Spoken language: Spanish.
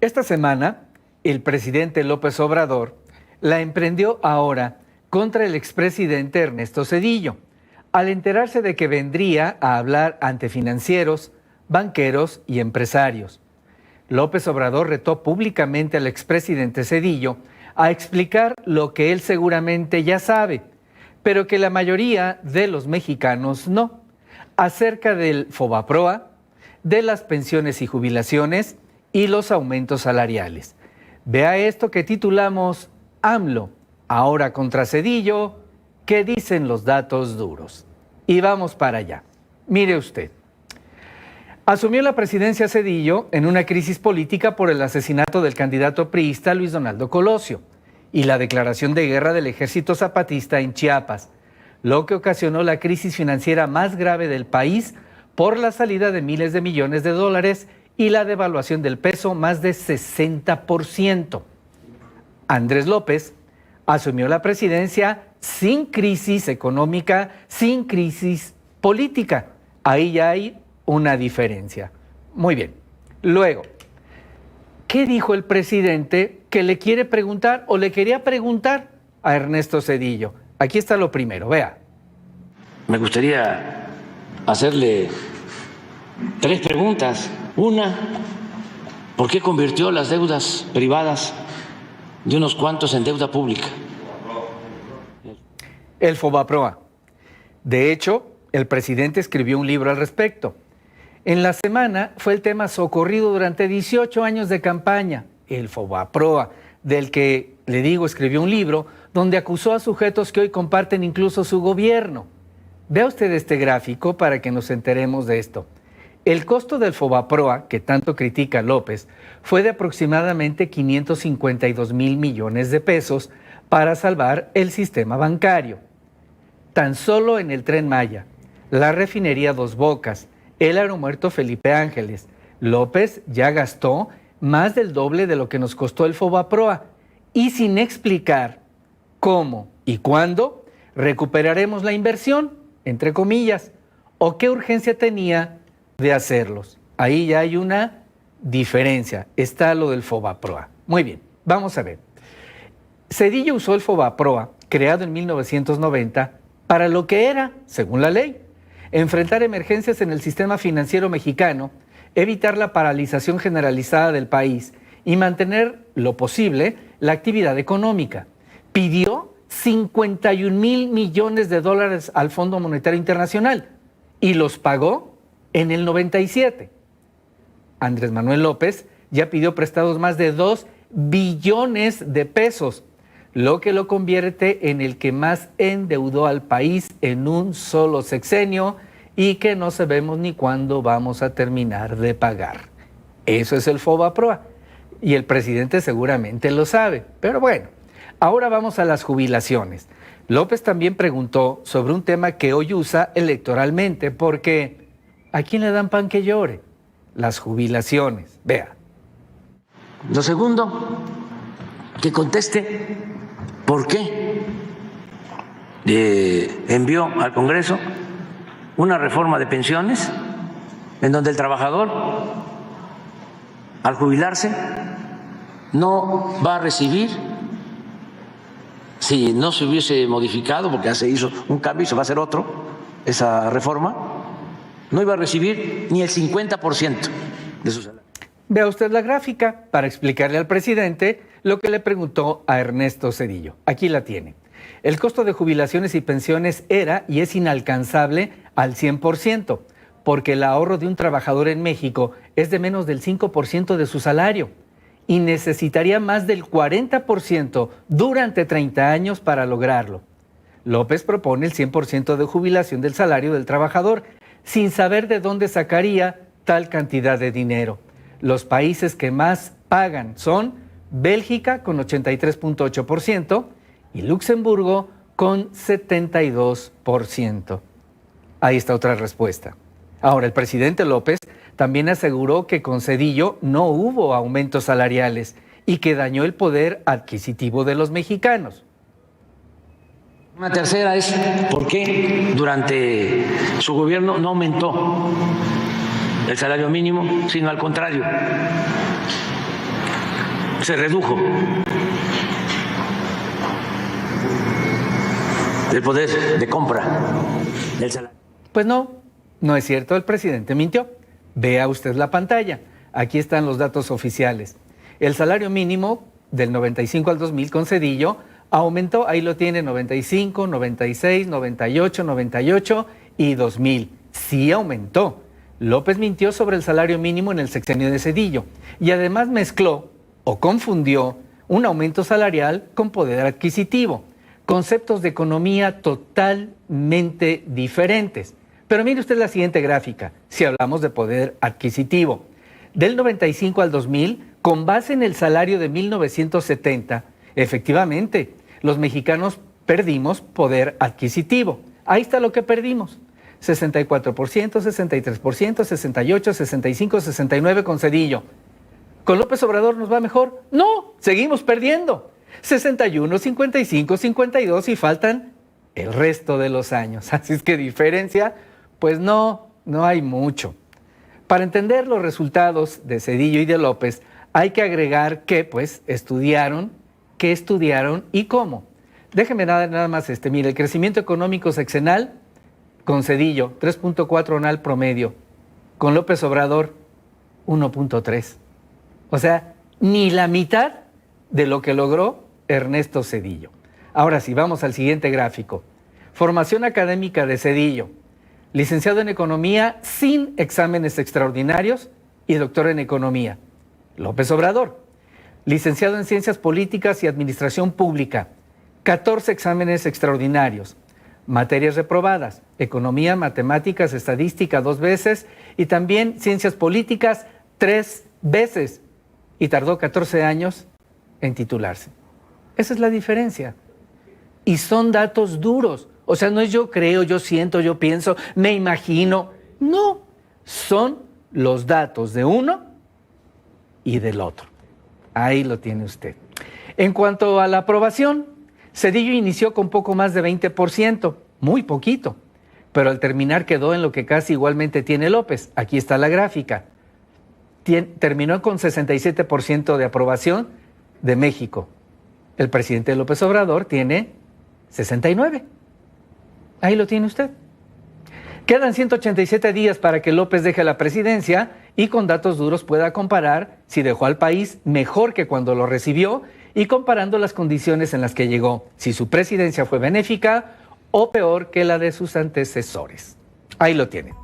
Esta semana, el presidente López Obrador la emprendió ahora contra el expresidente Ernesto Zedillo, al enterarse de que vendría a hablar ante financieros, banqueros y empresarios. López Obrador retó públicamente al expresidente Zedillo a explicar lo que él seguramente ya sabe, pero que la mayoría de los mexicanos no, acerca del FOBAPROA, de las pensiones y jubilaciones y los aumentos salariales. Vea esto que titulamos AMLO, ahora contra Zedillo, ¿qué dicen los datos duros? Y vamos para allá. Mire usted. Asumió la presidencia Zedillo en una crisis política por el asesinato del candidato priista Luis Donaldo Colosio y la declaración de guerra del Ejército Zapatista en Chiapas, lo que ocasionó la crisis financiera más grave del país por la salida de miles de millones de dólares y la devaluación del peso más de 60%. Andrés López asumió la presidencia sin crisis económica, sin crisis política. Ahí ya hay una diferencia. Muy bien. Luego, ¿qué dijo el presidente que le quiere preguntar o le quería preguntar a Ernesto Zedillo? Aquí está lo primero, vea. Me gustaría hacerle 3 preguntas. Una, ¿por qué convirtió las deudas privadas de unos cuantos en deuda pública? El FOBAPROA. De hecho, el presidente escribió un libro al respecto. En la semana fue el tema socorrido durante 18 años de campaña, el FOBAPROA, del que, le digo, escribió un libro donde acusó a sujetos que hoy comparten incluso su gobierno. Vea usted este gráfico para que nos enteremos de esto. El costo del FOBAPROA, que tanto critica López, fue de aproximadamente 552 mil millones de pesos para salvar el sistema bancario. Tan solo en el Tren Maya, la refinería Dos Bocas, el aeropuerto Felipe Ángeles, López ya gastó más del doble de lo que nos costó el FOBAPROA y sin explicar cómo y cuándo recuperaremos la inversión, entre comillas, o qué urgencia tenía de hacerlos. Ahí ya hay una diferencia. Está lo del FOBAPROA. Muy bien, vamos a ver. Zedillo usó el FOBAPROA, creado en 1990, para lo que era, según la ley, enfrentar emergencias en el sistema financiero mexicano, evitar la paralización generalizada del país y mantener lo posible la actividad económica. Pidió 51 mil millones de dólares al Fondo Monetario Internacional y los pagó en el 97. Andrés Manuel López ya pidió prestados más de 2 billones de pesos, lo que lo convierte en el que más endeudó al país en un solo sexenio y que no sabemos ni cuándo vamos a terminar de pagar. Eso es el FOBAPROA y el presidente seguramente lo sabe, pero bueno, ahora vamos a las jubilaciones. López también preguntó sobre un tema que hoy usa electoralmente porque ¿a quién le dan pan que llore? Las jubilaciones. Vea. Lo segundo, que conteste por qué envió al Congreso una reforma de pensiones en donde el trabajador, al jubilarse, no va a recibir, si no se hubiese modificado, porque ya se hizo un cambio y se va a hacer otro, esa reforma, no iba a recibir ni el 50% de su salario. Vea usted la gráfica para explicarle al presidente lo que le preguntó a Ernesto Zedillo. Aquí la tiene. El costo de jubilaciones y pensiones era y es inalcanzable al 100%, porque el ahorro de un trabajador en México es de menos del 5% de su salario y necesitaría más del 40% durante 30 años para lograrlo. López propone el 100% de jubilación del salario del trabajador, sin saber de dónde sacaría tal cantidad de dinero. Los países que más pagan son Bélgica con 83.8% y Luxemburgo con 72%. Ahí está otra respuesta. Ahora, el presidente López también aseguró que con Zedillo no hubo aumentos salariales y que dañó el poder adquisitivo de los mexicanos. Una tercera es por qué durante su gobierno no aumentó el salario mínimo, sino al contrario, se redujo el poder de compra del salario. Pues no, no es cierto, el presidente mintió. Vea usted la pantalla, aquí están los datos oficiales. El salario mínimo del 95 al 2000 con Zedillo aumentó, ahí lo tiene, 95, 96, 98, 98 y 2000. Sí aumentó. López mintió sobre el salario mínimo en el sexenio de Zedillo y además mezcló o confundió un aumento salarial con poder adquisitivo. Conceptos de economía totalmente diferentes. Pero mire usted la siguiente gráfica, si hablamos de poder adquisitivo. Del 95 al 2000, con base en el salario de 1970, efectivamente, los mexicanos perdimos poder adquisitivo. Ahí está lo que perdimos. 64%, 63%, 68%, 65%, 69% con Zedillo. ¿Con López Obrador nos va mejor? No, seguimos perdiendo. 61, 55, 52 y faltan el resto de los años. Así es que diferencia, pues no hay mucho. Para entender los resultados de Zedillo y de López, hay que agregar que, pues, estudiaron, qué estudiaron y cómo. Déjeme nada más mire, el crecimiento económico sexenal con Zedillo, 3.4 anual promedio. Con López Obrador, 1.3. O sea, ni la mitad de lo que logró Ernesto Zedillo. Ahora sí, vamos al siguiente gráfico. Formación académica de Zedillo. Licenciado en Economía sin exámenes extraordinarios y doctor en Economía. López Obrador. Licenciado en Ciencias Políticas y Administración Pública. 14 exámenes extraordinarios. Materias reprobadas. Economía, Matemáticas, Estadística 2 veces y también Ciencias Políticas 3 veces. Y tardó 14 años en titularse. Esa es la diferencia. Y son datos duros. O sea, no es yo creo, yo siento, yo pienso, me imagino. No, son los datos de uno y del otro. Ahí lo tiene usted. En cuanto a la aprobación, Zedillo inició con poco más de 20%, muy poquito, pero al terminar quedó en lo que casi igualmente tiene López. Aquí está la gráfica. Terminó con 67% de aprobación de México. El presidente López Obrador tiene 69%. Ahí lo tiene usted. Quedan 187 días para que López deje la presidencia y con datos duros pueda comparar si dejó al país mejor que cuando lo recibió y comparando las condiciones en las que llegó, si su presidencia fue benéfica o peor que la de sus antecesores. Ahí lo tiene.